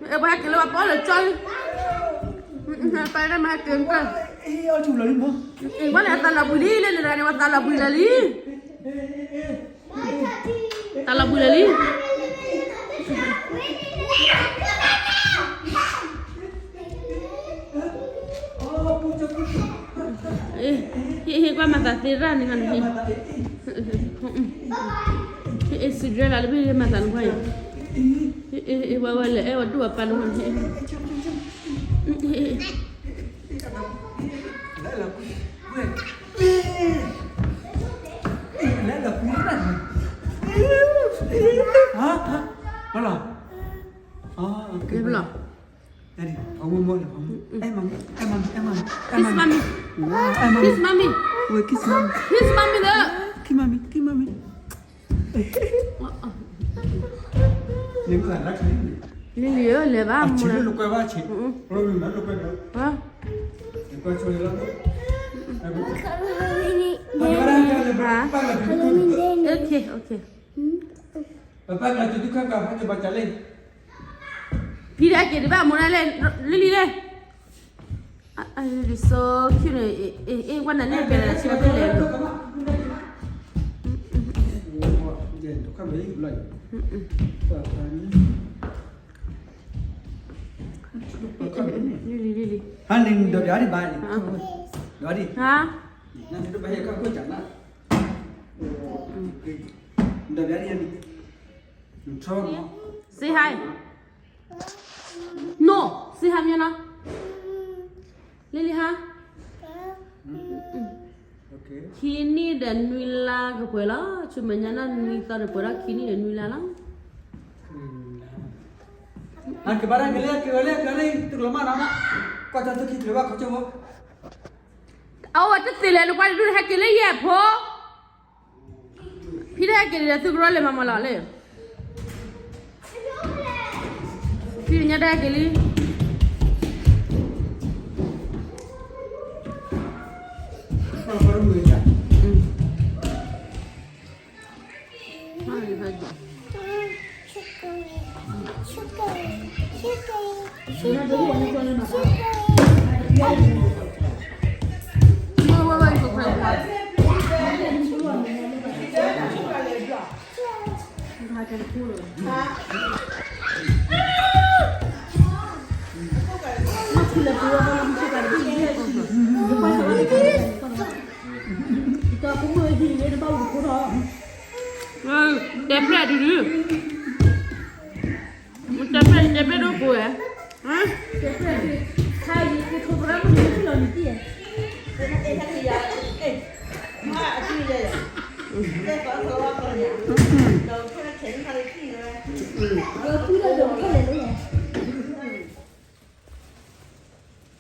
em hai cái là bỏ lại chơi tay ra hai tiếng cơ ở chủ là đi mua em bắt lại ta là bùi đi lên này mà ta là bùi là lý ta là bùi là lý qua mà ta tira nih kan sudah lah lebih mata lu hay bawa le waduh apa lu kan hả belum oke belum jadi kamu mau emang kiss mami kiss mami woi kiss mami dah kiss mami nhưng mà rắc Lili ơi le ba chỉ lúc quay ba chỉ rồi mình nói lúc quay nữa hả quay chơi lắm ok Bapak nak tutup kakak, hanya baca leh. Pira ke di ba mo na lên Lili lên Lili so cute quan này bên này chỉ có bên này Kan bayi belai. Lili Haning dah dari bayi. Dari. hả Nanti tu bayi kau jangan nak. Dah dari ni. Trâu. say hi no say hi nha nó Lili ha Okay. kini dan nuila ke pola cuma nyana nuita de pola kini dan nuila lang An ke barang kele tu lama nama. Kau jatuh kita lewat kau coba. awak tu tila lu kau dulu hakile ya po pira hakile tu gro le mama la le pira nya da hakile Kau baru mula. đẹp ra đi đẹp ra đâu bùi hả đẹp ra đi thay gì cái không có cái lời gì kia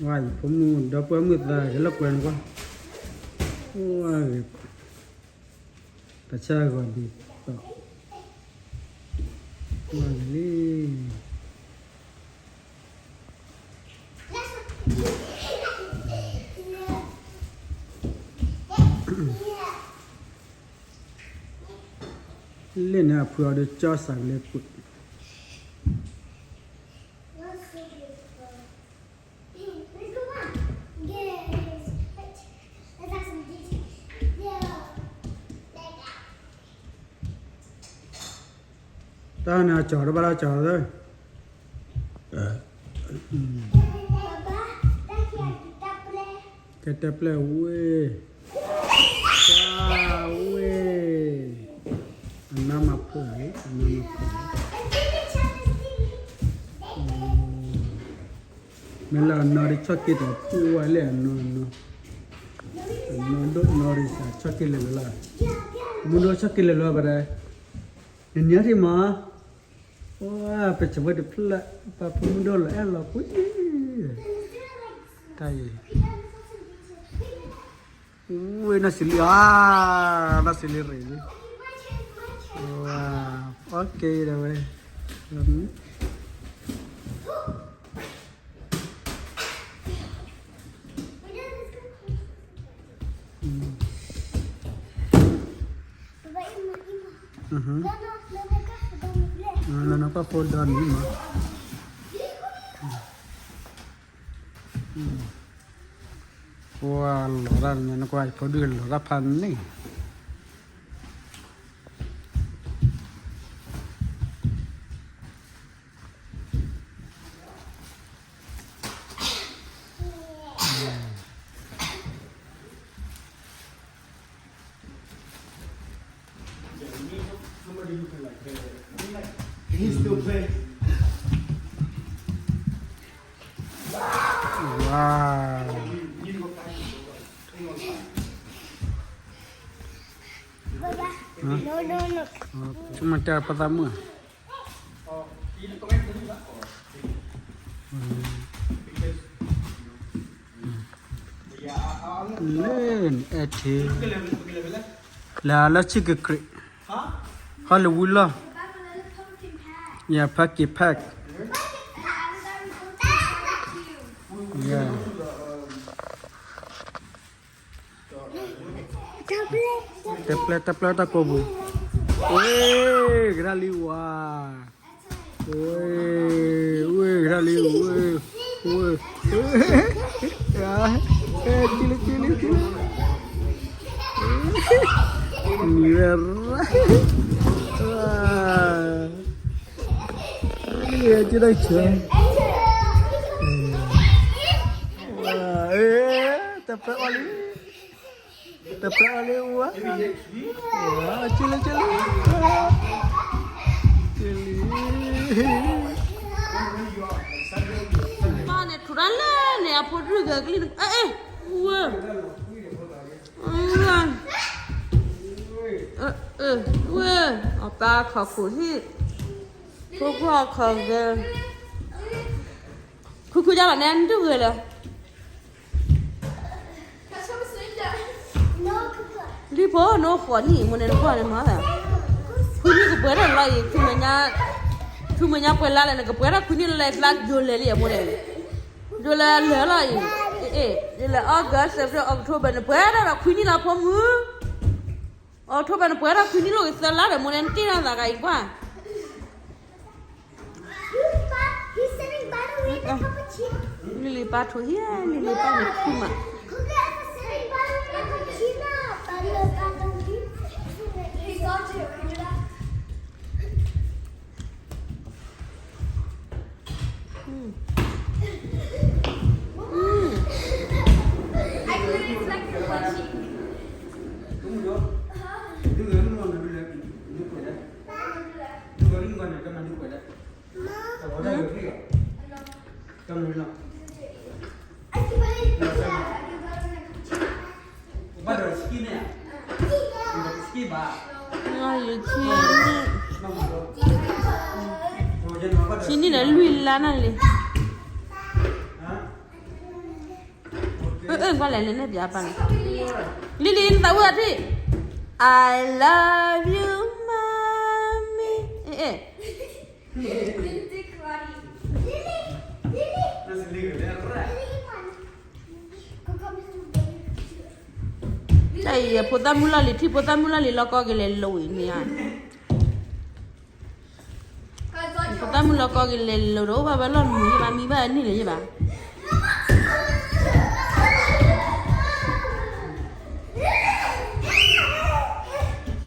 Wah, kamu dah pamit dah, elok kan kau. Wah, tak cakap kau di. Wah, ni. Lên apa ada casa leput. Ta nào chở ba chở thôi. Cái tép lẹ uê. Cha uê. Nama apa ni? Nama apa? Mela nari cakit tu puai le no. No nari sa cakit le la. Mudo cakit le la bara. Ini hari mah. Wah, percuma de pula. Papa mudo la ela pun. Tai. Nasi liri. Wow, okay dah weh. Nah, apa folder ni mah? qua lò ra nhà nó quay có đưa lò ra pan này He still play. wow cuma cara pertama lên thì là chiếc cái Hollywood yeah pack yeah tablet aku bu weh graliwa weh graliwa weh ya cili mirar ya cira tablet oli wah cili Mana turan lah ni apa juga kelin wah wah apa kau sih kau kan kau jalan ni tu ke lah đi phố nó khó nhỉ một này nó khó này mà là cứ như cái bữa này khi mà nhà quay lại là cái bữa đó cứ như là vô lệ liền một này vô lệ lệ lại là August September October này bữa đó là cứ như là phong mưa October này bữa đó cứ như là cái lá này một này tí là cái quá Lily bắt thôi ya Lily bắt này không mà sini dah lui lah nanti. Kau lain ni biar apa? Lilin tahu tak sih? I love you, mommy. Ay, potamula li loko gile lui ni ah. Potamula loko gile lo, bapa lon mi ba ni le je ba.